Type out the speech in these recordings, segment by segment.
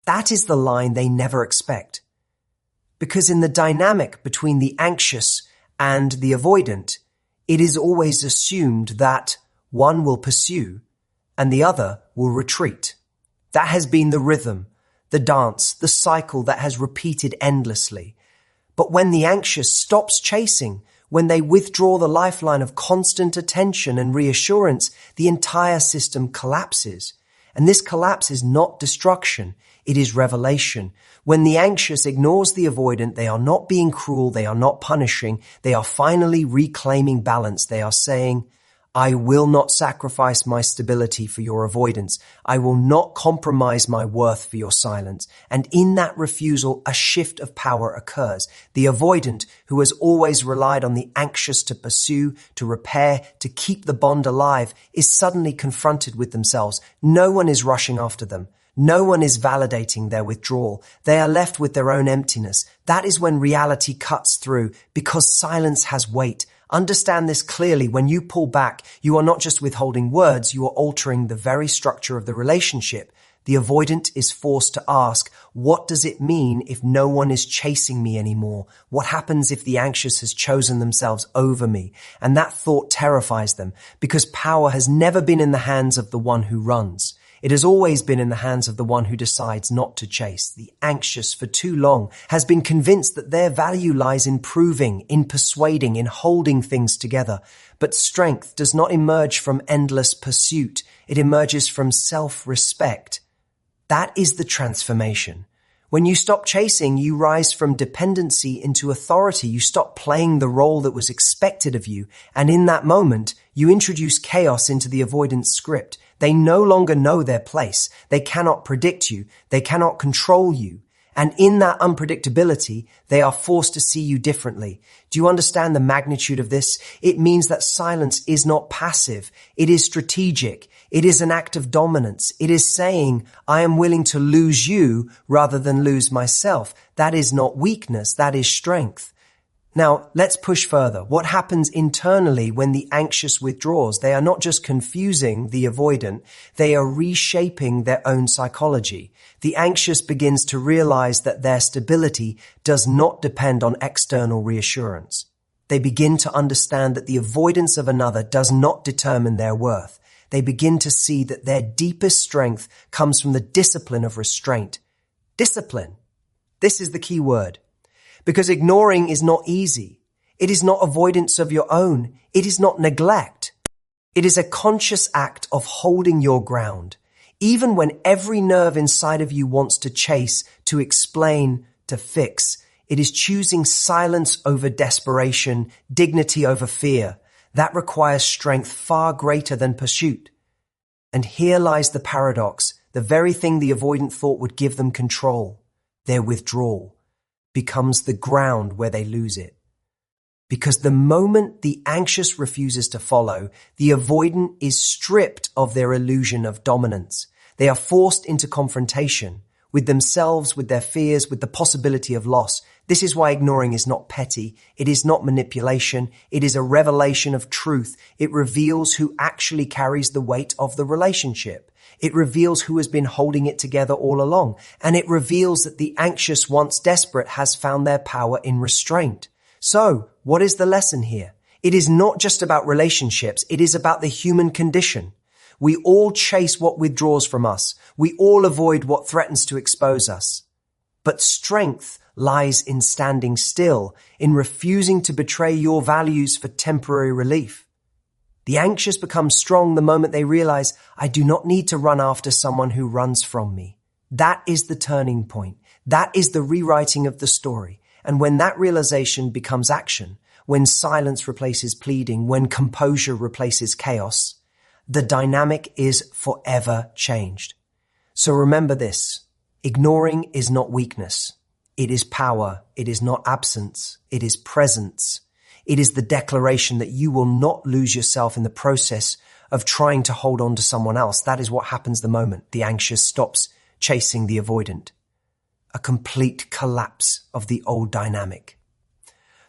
That is the line they never expect. Because in the dynamic between the anxious and the avoidant, it is always assumed that one will pursue and the other will retreat. That has been the rhythm, the dance, the cycle that has repeated endlessly. But when the anxious stops chasing, when they withdraw the lifeline of constant attention and reassurance, the entire system collapses. And this collapse is not destruction, it is revelation. When the anxious ignores the avoidant, they are not being cruel, they are not punishing, they are finally reclaiming balance. They are saying, I will not sacrifice my stability for your avoidance. I will not compromise my worth for your silence. And in that refusal, a shift of power occurs. The avoidant, who has always relied on the anxious to pursue, to repair, to keep the bond alive, is suddenly confronted with themselves. No one is rushing after them. No one is validating their withdrawal. They are left with their own emptiness. That is when reality cuts through, because silence has weight. Understand this clearly. When you pull back, you are not just withholding words, you are altering the very structure of the relationship. The avoidant is forced to ask, what does it mean if no one is chasing me anymore? What happens if the anxious has chosen themselves over me? And that thought terrifies them, because power has never been in the hands of the one who runs. It has always been in the hands of the one who decides not to chase. The anxious, for too long, has been convinced that their value lies in proving, in persuading, in holding things together. But strength does not emerge from endless pursuit. It emerges from self-respect. That is the transformation. When you stop chasing, you rise from dependency into authority. You stop playing the role that was expected of you. And in that moment, you introduce chaos into the avoidance script. They no longer know their place. They cannot predict you. They cannot control you. And in that unpredictability, they are forced to see you differently. Do you understand the magnitude of this? It means that silence is not passive. It is strategic. It is an act of dominance. It is saying, I am willing to lose you rather than lose myself. That is not weakness. That is strength. Now, let's push further. What happens internally when the anxious withdraws? They are not just confusing the avoidant, they are reshaping their own psychology. The anxious begins to realize that their stability does not depend on external reassurance. They begin to understand that the avoidance of another does not determine their worth. They begin to see that their deepest strength comes from the discipline of restraint. Discipline. This is the key word. Because ignoring is not easy. It is not avoidance of your own. It is not neglect. It is a conscious act of holding your ground. Even when every nerve inside of you wants to chase, to explain, to fix, it is choosing silence over desperation, dignity over fear. That requires strength far greater than pursuit. And here lies the paradox. The very thing the avoidant thought would give them control, their withdrawal, becomes the ground where they lose it. Because the moment the anxious refuses to follow, the avoidant is stripped of their illusion of dominance. They are forced into confrontation with themselves, with their fears, with the possibility of loss. This is why ignoring is not petty. It is not manipulation. It is a revelation of truth. It reveals who actually carries the weight of the relationship. It reveals who has been holding it together all along. And it reveals that the anxious, once desperate, has found their power in restraint. So, what is the lesson here? It is not just about relationships. It is about the human condition. We all chase what withdraws from us. We all avoid what threatens to expose us. But strength lies in standing still, in refusing to betray your values for temporary relief. The anxious become strong the moment they realize, I do not need to run after someone who runs from me. That is the turning point. That is the rewriting of the story. And when that realization becomes action, when silence replaces pleading, when composure replaces chaos, the dynamic is forever changed. So remember this. Ignoring is not weakness. It is power. It is not absence. It is presence. It is the declaration that you will not lose yourself in the process of trying to hold on to someone else. That is what happens the moment the anxious stops chasing the avoidant. A complete collapse of the old dynamic.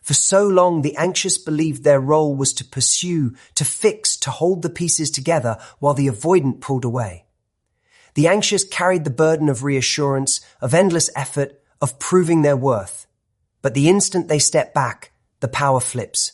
For so long, the anxious believed their role was to pursue, to fix, to hold the pieces together while the avoidant pulled away. The anxious carried the burden of reassurance, of endless effort, of proving their worth. But the instant they step back, the power flips.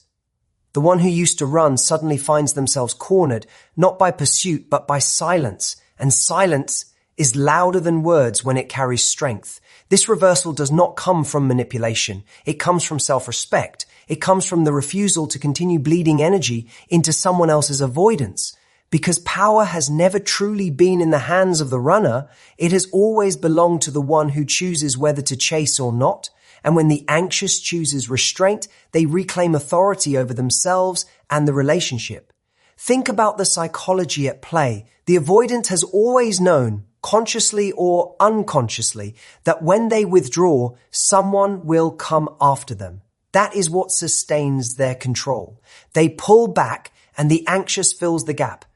The one who used to run suddenly finds themselves cornered, not by pursuit, but by silence. And silence is louder than words when it carries strength. This reversal does not come from manipulation. It comes from self-respect. It comes from the refusal to continue bleeding energy into someone else's avoidance. Because power has never truly been in the hands of the runner, it has always belonged to the one who chooses whether to chase or not. And when the anxious chooses restraint, they reclaim authority over themselves and the relationship. Think about the psychology at play. The avoidant has always known, consciously or unconsciously, that when they withdraw, someone will come after them. That is what sustains their control. They pull back and the anxious fills the gap.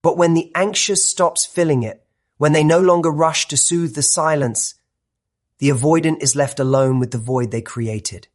But when the anxious stops filling it, when they no longer rush to soothe the silence, the avoidant is left alone with the void they created.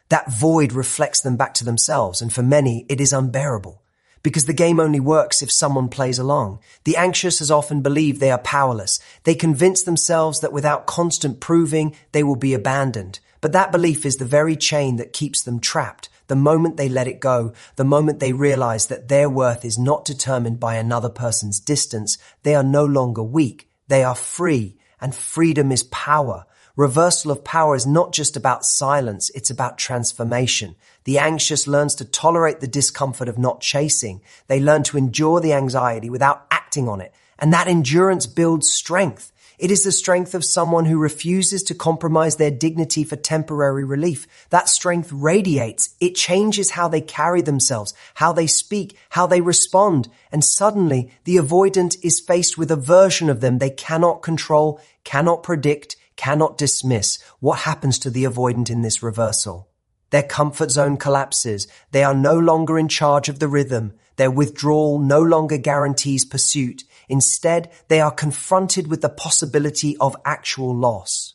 That void reflects them back to themselves, and for many, it is unbearable. Because the game only works if someone plays along. The anxious has often believed they are powerless. They convince themselves that without constant proving, they will be abandoned. But that belief is the very chain that keeps them trapped. The moment they let it go, the moment they realize that their worth is not determined by another person's distance, they are no longer weak. They are free, and freedom is power. Reversal of power is not just about silence, it's about transformation. The anxious learns to tolerate the discomfort of not chasing. They learn to endure the anxiety without acting on it. And that endurance builds strength. It is the strength of someone who refuses to compromise their dignity for temporary relief. That strength radiates. It changes how they carry themselves, how they speak, how they respond. And suddenly, the avoidant is faced with a version of them they cannot control, cannot predict, cannot dismiss. What happens to the avoidant in this reversal? Their comfort zone collapses. They are no longer in charge of the rhythm. Their withdrawal no longer guarantees pursuit. Instead, they are confronted with the possibility of actual loss.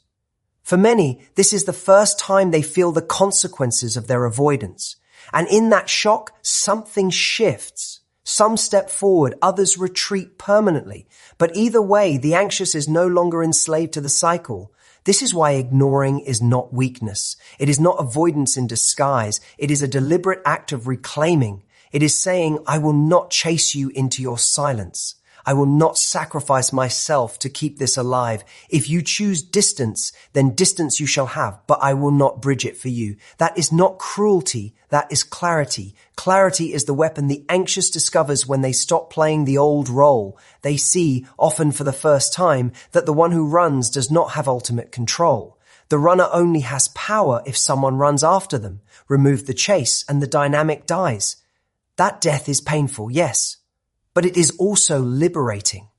For many, this is the first time they feel the consequences of their avoidance. And in that shock, something shifts. Some step forward, others retreat permanently. But either way, the anxious is no longer enslaved to the cycle. This is why ignoring is not weakness. It is not avoidance in disguise. It is a deliberate act of reclaiming. It is saying, I will not chase you into your silence. I will not sacrifice myself to keep this alive. If you choose distance, then distance you shall have, but I will not bridge it for you. That is not cruelty. That is clarity. Clarity is the weapon the anxious discovers when they stop playing the old role. They see, often for the first time, that the one who runs does not have ultimate control. The runner only has power if someone runs after them. Remove the chase and the dynamic dies. That death is painful, yes, but it is also liberating.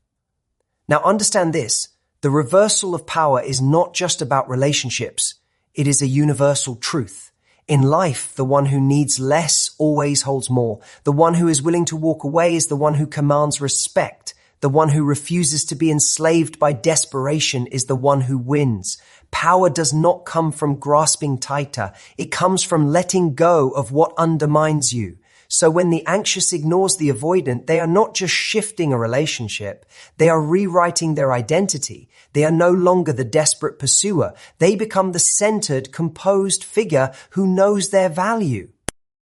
Now understand this, the reversal of power is not just about relationships, it is a universal truth. In life, the one who needs less always holds more. The one who is willing to walk away is the one who commands respect. The one who refuses to be enslaved by desperation is the one who wins. Power does not come from grasping tighter. It comes from letting go of what undermines you. So when the anxious ignores the avoidant, they are not just shifting a relationship. They are rewriting their identity. They are no longer the desperate pursuer. They become the centered, composed figure who knows their value.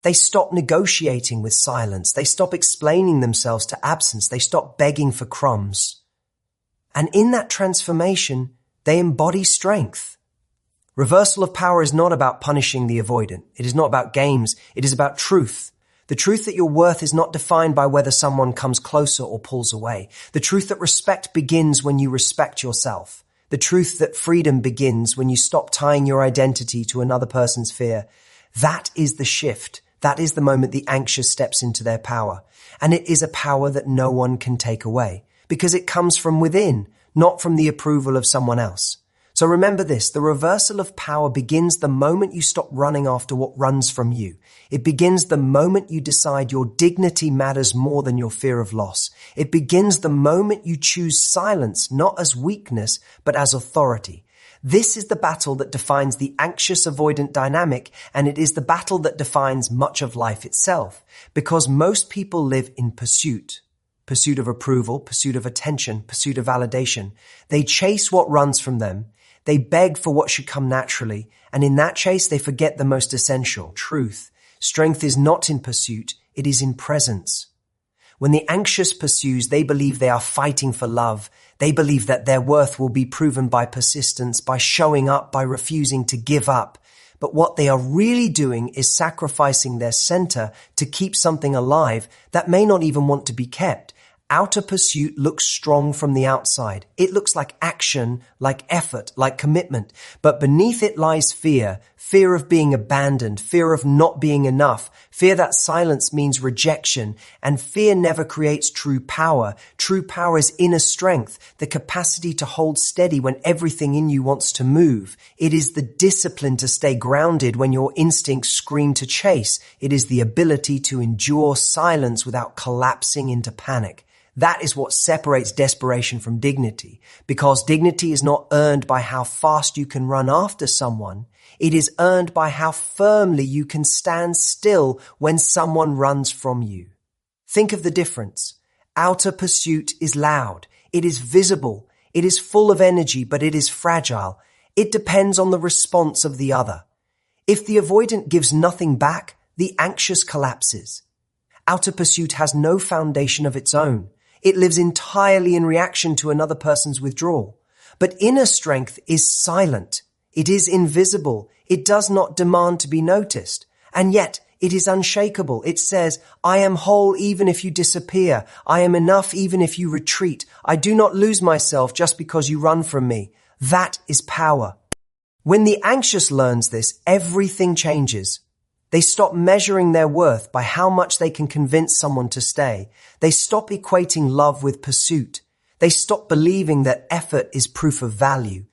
They stop negotiating with silence. They stop explaining themselves to absence. They stop begging for crumbs. And in that transformation, they embody strength. Reversal of power is not about punishing the avoidant. It is not about games. It is about truth. The truth that your worth is not defined by whether someone comes closer or pulls away. The truth that respect begins when you respect yourself. The truth that freedom begins when you stop tying your identity to another person's fear. That is the shift. That is the moment the anxious steps into their power. And it is a power that no one can take away because it comes from within, not from the approval of someone else. So remember this, the reversal of power begins the moment you stop running after what runs from you. It begins the moment you decide your dignity matters more than your fear of loss. It begins the moment you choose silence, not as weakness, but as authority. This is the battle that defines the anxious-avoidant dynamic, and it is the battle that defines much of life itself, because most people live in pursuit pursuit of approval, pursuit of attention, pursuit of validation. They chase what runs from them. They beg for what should come naturally. And in that chase, they forget the most essential, truth. Strength is not in pursuit. It is in presence. When the anxious pursues, they believe they are fighting for love. They believe that their worth will be proven by persistence, by showing up, by refusing to give up. But what they are really doing is sacrificing their center to keep something alive that may not even want to be kept. Outer pursuit looks strong from the outside. It looks like action, like effort, like commitment. But beneath it lies fear. Fear of being abandoned, fear of not being enough, fear that silence means rejection, and fear never creates true power. True power is inner strength, the capacity to hold steady when everything in you wants to move. It is the discipline to stay grounded when your instincts scream to chase. It is the ability to endure silence without collapsing into panic. That is what separates desperation from dignity, because dignity is not earned by how fast you can run after someone. It is earned by how firmly you can stand still when someone runs from you. Think of the difference. Outer pursuit is loud. It is visible. It is full of energy, but it is fragile. It depends on the response of the other. If the avoidant gives nothing back, the anxious collapses. Outer pursuit has no foundation of its own. It lives entirely in reaction to another person's withdrawal. But inner strength is silent. It is invisible. It does not demand to be noticed. And yet, it is unshakable. It says, I am whole even if you disappear. I am enough even if you retreat. I do not lose myself just because you run from me. That is power. When the anxious learns this, everything changes. They stop measuring their worth by how much they can convince someone to stay. They stop equating love with pursuit. They stop believing that effort is proof of value.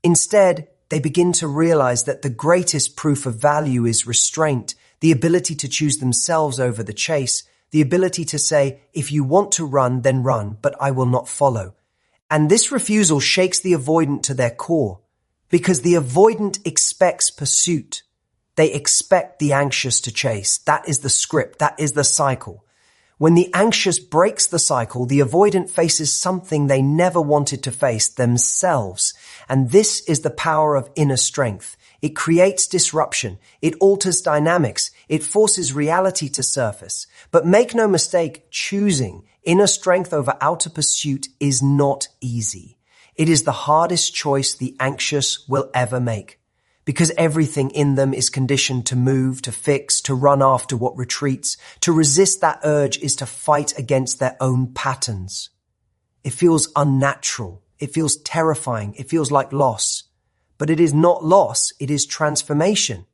Instead, they begin to realize that the greatest proof of value is restraint, the ability to choose themselves over the chase, the ability to say, if you want to run, then run, but I will not follow. And this refusal shakes the avoidant to their core, because the avoidant expects pursuit. They expect the anxious to chase. That is the script. That is the cycle. When the anxious breaks the cycle, the avoidant faces something they never wanted to face, themselves. And this is the power of inner strength. It creates disruption. It alters dynamics. It forces reality to surface. But make no mistake, choosing inner strength over outer pursuit is not easy. It is the hardest choice the anxious will ever make. Because everything in them is conditioned to move, to fix, to run after what retreats. To resist that urge is to fight against their own patterns. It feels unnatural. It feels terrifying. It feels like loss. But it is not loss. It is transformation.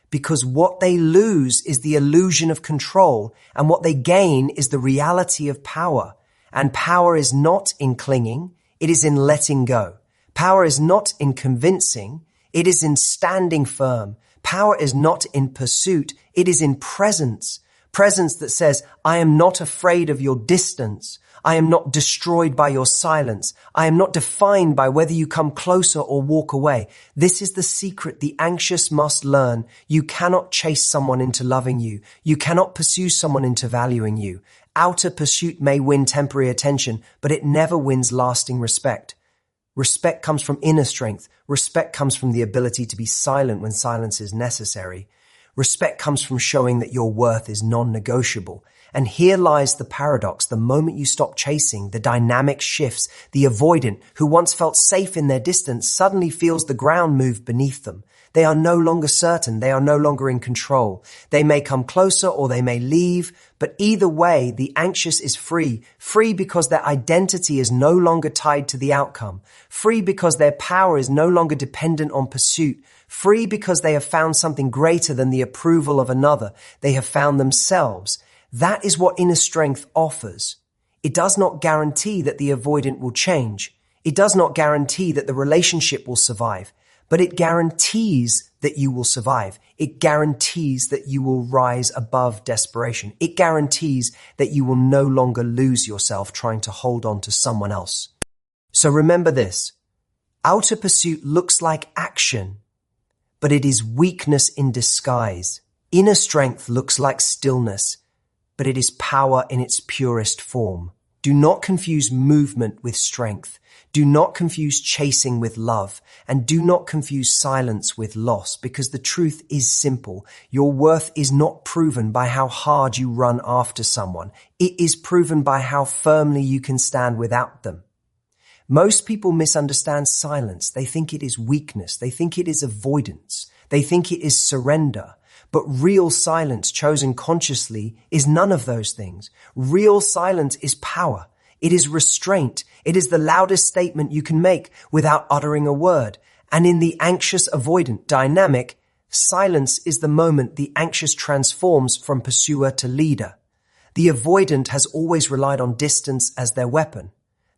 Because what they lose is the illusion of control, and what they gain is the reality of power. And power is not in clinging. It is in letting go. Power is not in convincing. It is in standing firm. Power is not in pursuit. It is in presence. Presence that says, I am not afraid of your distance. I am not destroyed by your silence. I am not defined by whether you come closer or walk away. This is the secret the anxious must learn. You cannot chase someone into loving you. You cannot pursue someone into valuing you. Outer pursuit may win temporary attention, but it never wins lasting respect. Respect comes from inner strength. Respect comes from the ability to be silent when silence is necessary. Respect comes from showing that your worth is non-negotiable. And here lies the paradox. The moment you stop chasing, the dynamic shifts. The avoidant, who once felt safe in their distance, suddenly feels the ground move beneath them. They are no longer certain. They are no longer in control. They may come closer or they may leave, but either way, the anxious is free. Free because their identity is no longer tied to the outcome. Free because their power is no longer dependent on pursuit. Free because they have found something greater than the approval of another. They have found themselves. That is what inner strength offers. It does not guarantee that the avoidant will change. It does not guarantee that the relationship will survive. But it guarantees that you will survive. It guarantees that you will rise above desperation. It guarantees that you will no longer lose yourself trying to hold on to someone else. So remember this. Outer pursuit looks like action, but it is weakness in disguise. Inner strength looks like stillness, but it is power in its purest form. Do not confuse movement with strength. Do not confuse chasing with love, and do not confuse silence with loss, because the truth is simple. Your worth is not proven by how hard you run after someone. It is proven by how firmly you can stand without them. Most people misunderstand silence. They think it is weakness. They think it is avoidance. They think it is surrender. But real silence chosen consciously is none of those things. Real silence is power. It is restraint. It is the loudest statement you can make without uttering a word. And in the anxious-avoidant dynamic, silence is the moment the anxious transforms from pursuer to leader. The avoidant has always relied on distance as their weapon.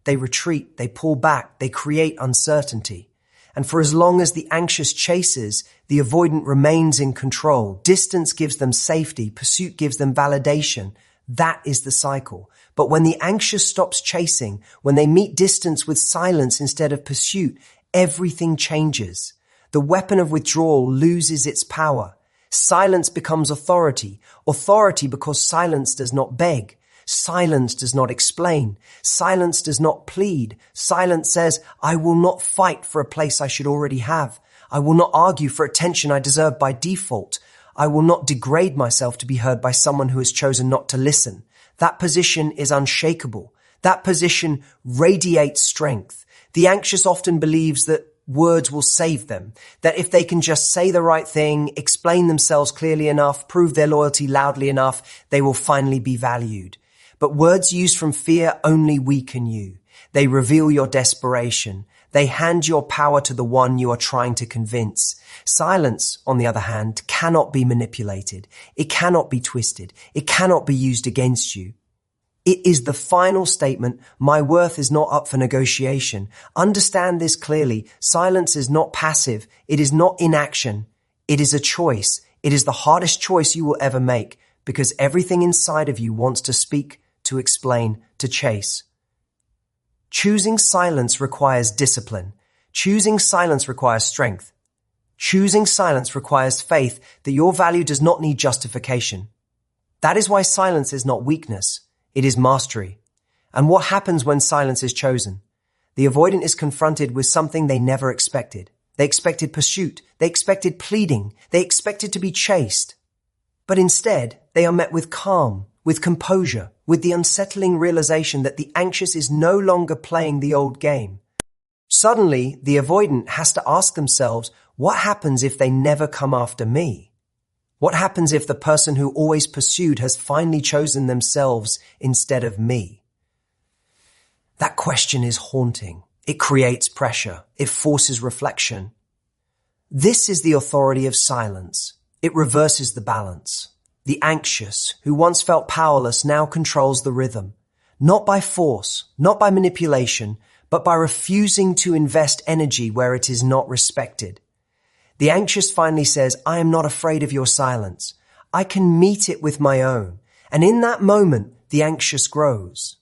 They retreat, they pull back, they create uncertainty. And for as long as the anxious chases, the avoidant remains in control. Distance gives them safety. Pursuit gives them validation. That is the cycle. But when the anxious stops chasing, when they meet distance with silence instead of pursuit, everything changes. The weapon of withdrawal loses its power. Silence becomes authority. Authority because silence does not beg. Silence does not explain. Silence does not plead. Silence says, I will not fight for a place I should already have. I will not argue for attention I deserve by default. I will not degrade myself to be heard by someone who has chosen not to listen. That position is unshakable. That position radiates strength. The anxious often believes that words will save them, that if they can just say the right thing, explain themselves clearly enough, prove their loyalty loudly enough, they will finally be valued. But words used from fear only weaken you. They reveal your desperation. They hand your power to the one you are trying to convince. Silence, on the other hand, cannot be manipulated. It cannot be twisted. It cannot be used against you. It is the final statement, my worth is not up for negotiation. Understand this clearly. Silence is not passive. It is not inaction. It is a choice. It is the hardest choice you will ever make, because everything inside of you wants to speak, to explain, to chase. Choosing silence requires discipline. Choosing silence requires strength. Choosing silence requires faith that your value does not need justification. That is why silence is not weakness. It is mastery. And what happens when silence is chosen? The avoidant is confronted with something they never expected. They expected pursuit. They expected pleading. They expected to be chased. But instead, they are met with calm, with composure, with the unsettling realization that the anxious is no longer playing the old game. Suddenly, the avoidant has to ask themselves, what happens if they never come after me? What happens if the person who always pursued has finally chosen themselves instead of me? That question is haunting. It creates pressure. It forces reflection. This is the authority of silence. It reverses the balance. The anxious, who once felt powerless, now controls the rhythm. Not by force, not by manipulation, but by refusing to invest energy where it is not respected. The anxious finally says, I am not afraid of your silence. I can meet it with my own. And in that moment, the anxious grows.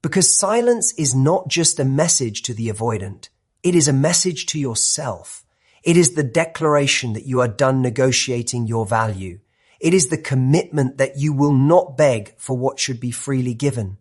Because silence is not just a message to the avoidant. It is a message to yourself. It is the declaration that you are done negotiating your value. It is the commitment that you will not beg for what should be freely given.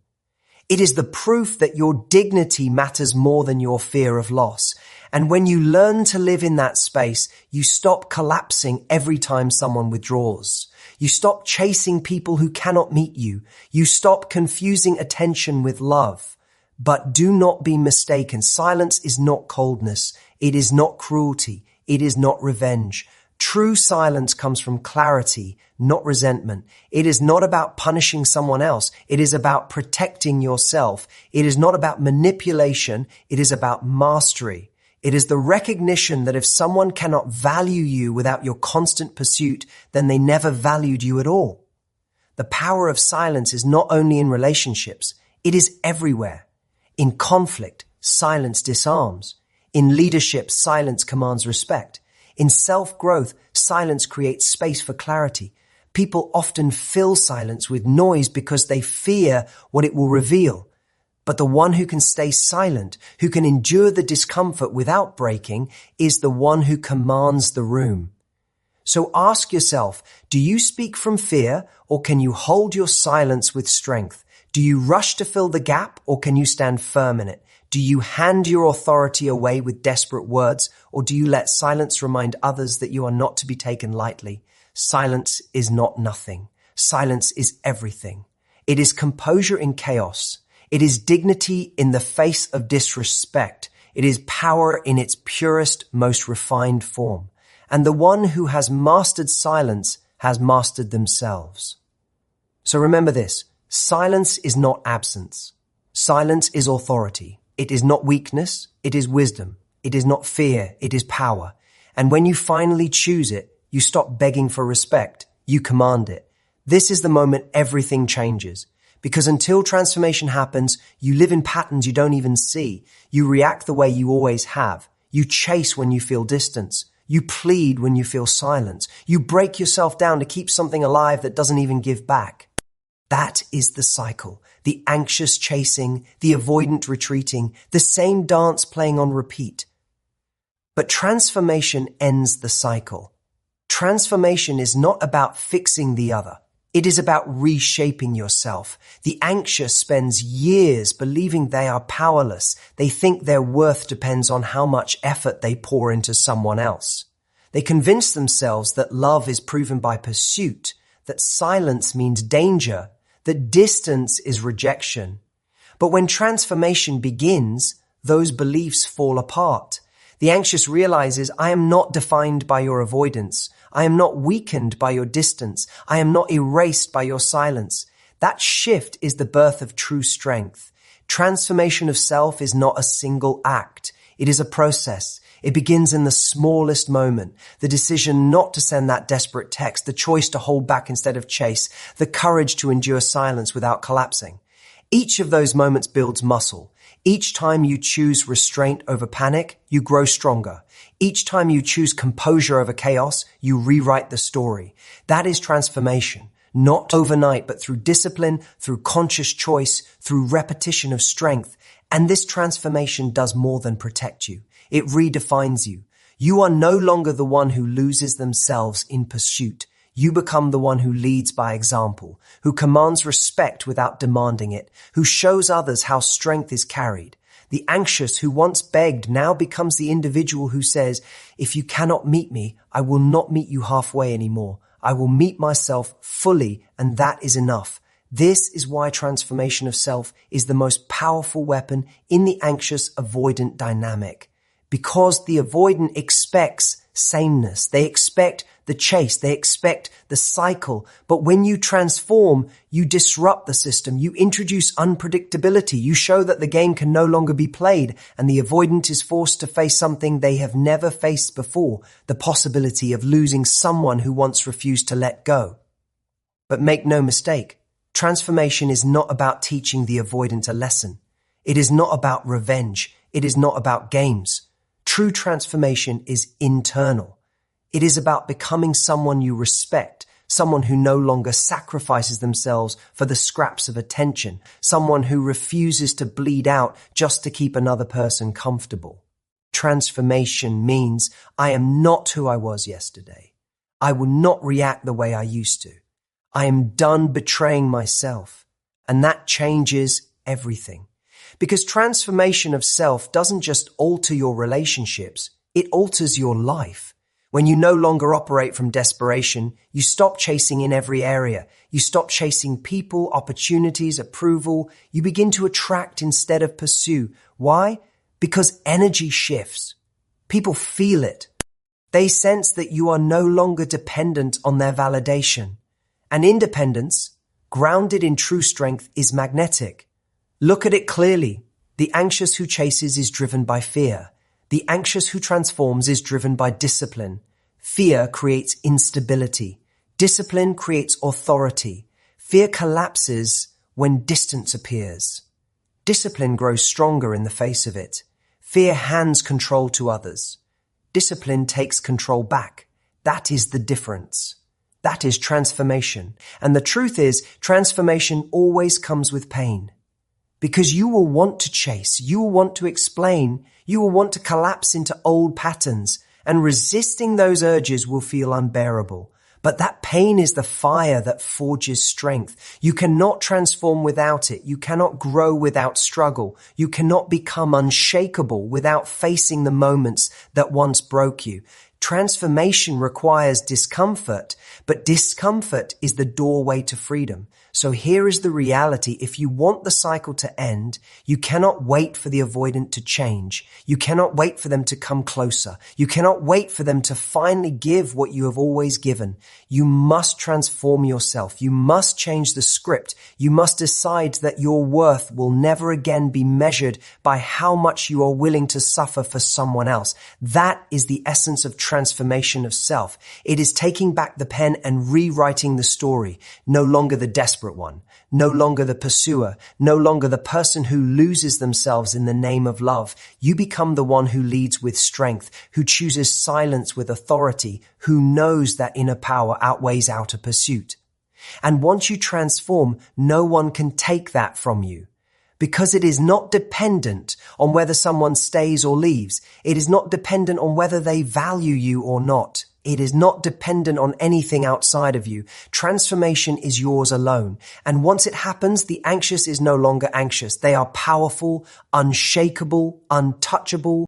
It is the proof that your dignity matters more than your fear of loss. And when you learn to live in that space, you stop collapsing every time someone withdraws. You stop chasing people who cannot meet you. You stop confusing attention with love. But do not be mistaken. Silence is not coldness. It is not cruelty. It is not revenge. True silence comes from clarity, not resentment. It is not about punishing someone else. It is about protecting yourself. It is not about manipulation. It is about mastery. It is the recognition that if someone cannot value you without your constant pursuit, then they never valued you at all. The power of silence is not only in relationships. It is everywhere. In conflict, silence disarms. In leadership, silence commands respect. In self-growth, silence creates space for clarity. People often fill silence with noise because they fear what it will reveal. But the one who can stay silent, who can endure the discomfort without breaking, is the one who commands the room. So ask yourself, do you speak from fear or can you hold your silence with strength? Do you rush to fill the gap or can you stand firm in it? Do you hand your authority away with desperate words or do you let silence remind others that you are not to be taken lightly? Silence is not nothing. Silence is everything. It is composure in chaos. It is dignity in the face of disrespect. It is power in its purest, most refined form. And the one who has mastered silence has mastered themselves. So remember this, silence is not absence. Silence is authority. It is not weakness. It is wisdom. It is not fear. It is power. And when you finally choose it, you stop begging for respect. You command it. This is the moment everything changes. Because until transformation happens, you live in patterns you don't even see. You react the way you always have. You chase when you feel distance. You plead when you feel silence. You break yourself down to keep something alive that doesn't even give back. That is the cycle. The anxious chasing, the avoidant retreating, the same dance playing on repeat. But transformation ends the cycle. Transformation is not about fixing the other. It is about reshaping yourself. The anxious spends years believing they are powerless. They think their worth depends on how much effort they pour into someone else. They convince themselves that love is proven by pursuit, that silence means danger, that distance is rejection. But when transformation begins, those beliefs fall apart. The anxious realizes, I am not defined by your avoidance. I am not weakened by your distance. I am not erased by your silence. That shift is the birth of true strength. Transformation of self is not a single act. It is a process. It begins in the smallest moment. The decision not to send that desperate text, the choice to hold back instead of chase, the courage to endure silence without collapsing. Each of those moments builds muscle. Each time you choose restraint over panic, you grow stronger. Each time you choose composure over chaos, you rewrite the story. That is transformation, not overnight, but through discipline, through conscious choice, through repetition of strength. And this transformation does more than protect you. It redefines you. You are no longer the one who loses themselves in pursuit. You become the one who leads by example, who commands respect without demanding it, who shows others how strength is carried. The anxious who once begged now becomes the individual who says, if you cannot meet me, I will not meet you halfway anymore. I will meet myself fully, and that is enough. This is why transformation of self is the most powerful weapon in the anxious-avoidant dynamic. Because the avoidant expects sameness. They expect the chase. They expect the cycle. But when you transform, you disrupt the system. You introduce unpredictability. You show that the game can no longer be played, and the avoidant is forced to face something they have never faced before, the possibility of losing someone who once refused to let go. But make no mistake, transformation is not about teaching the avoidant a lesson. It is not about revenge. It is not about games. True transformation is internal. It is about becoming someone you respect, someone who no longer sacrifices themselves for the scraps of attention, someone who refuses to bleed out just to keep another person comfortable. Transformation means I am not who I was yesterday. I will not react the way I used to. I am done betraying myself, and that changes everything. Because transformation of self doesn't just alter your relationships, it alters your life. When you no longer operate from desperation, you stop chasing in every area. You stop chasing people, opportunities, approval. You begin to attract instead of pursue. Why? Because energy shifts. People feel it. They sense that you are no longer dependent on their validation. And independence, grounded in true strength, is magnetic. Look at it clearly. The anxious who chases is driven by fear. The anxious who transforms is driven by discipline. Fear creates instability. Discipline creates authority. Fear collapses when distance appears. Discipline grows stronger in the face of it. Fear hands control to others. Discipline takes control back. That is the difference. That is transformation. And the truth is, transformation always comes with pain. Because you will want to chase, you will want to explain, you will want to collapse into old patterns. and resisting those urges will feel unbearable. But that pain is the fire that forges strength. You cannot transform without it. You cannot grow without struggle. You cannot become unshakable without facing the moments that once broke you. Transformation requires discomfort, but discomfort is the doorway to freedom. So here is the reality. If you want the cycle to end, you cannot wait for the avoidant to change. You cannot wait for them to come closer. You cannot wait for them to finally give what you have always given. You must transform yourself. You must change the script. You must decide that your worth will never again be measured by how much you are willing to suffer for someone else. That is the essence of transformation of self. It is taking back the pen and rewriting the story. No longer the desperate one, no longer the pursuer, no longer the person who loses themselves in the name of love. You become the one who leads with strength, who chooses silence with authority, who knows that inner power outweighs outer pursuit. And once you transform, no one can take that from you. Because it is not dependent on whether someone stays or leaves. It is not dependent on whether they value you or not. It is not dependent on anything outside of you. Transformation is yours alone. And once it happens, the anxious is no longer anxious. They are powerful, unshakable, untouchable,